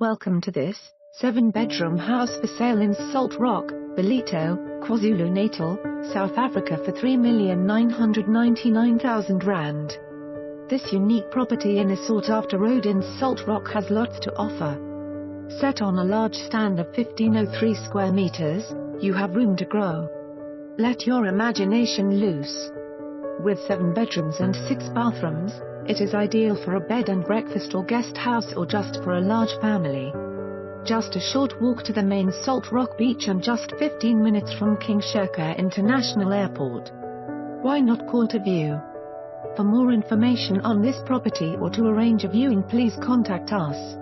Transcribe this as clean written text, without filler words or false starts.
Welcome to this 7-bedroom house for sale in Salt Rock, Ballito, KwaZulu-Natal, South Africa for R3,999,000. This unique property in a sought-after road in Salt Rock has lots to offer. Set on a large stand of 1503 square meters, you have room to grow. Let your imagination loose. With 7 bedrooms and 6 bathrooms, it is ideal for a bed and breakfast or guest house or just for a large family. Just a short walk to the main Salt Rock beach and just 15 minutes from King Shaka International Airport. Why not call to view? For more information on this property or to arrange a viewing, please contact us.